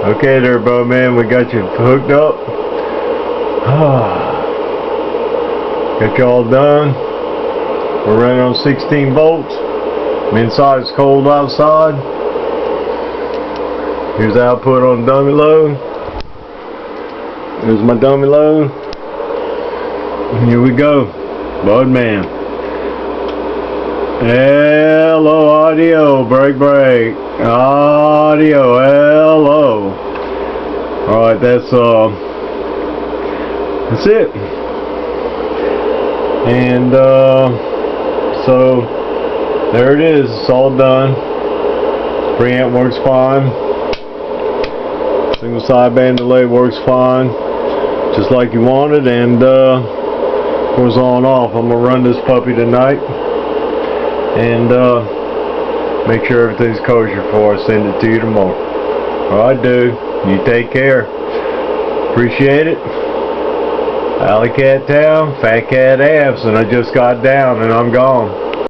Okay there, Budman, we got you hooked up. Got you all done. We're running on 16 volts. Inside it's cold outside. Here's the output on dummy load. Here's my dummy load. And here we go. Budman. Hello, audio. Break. Audio. Hello. Alright, that's it. And so there it is. It's all done. Preamp works fine. Single sideband delay works fine, just like you wanted. And goes on and off. I'm gonna run this puppy tonight and make sure everything's kosher before I send it to you tomorrow. Alright, dude, you take care. Appreciate it. Alley cat town, fat cat abs, and I just got down and I'm gone.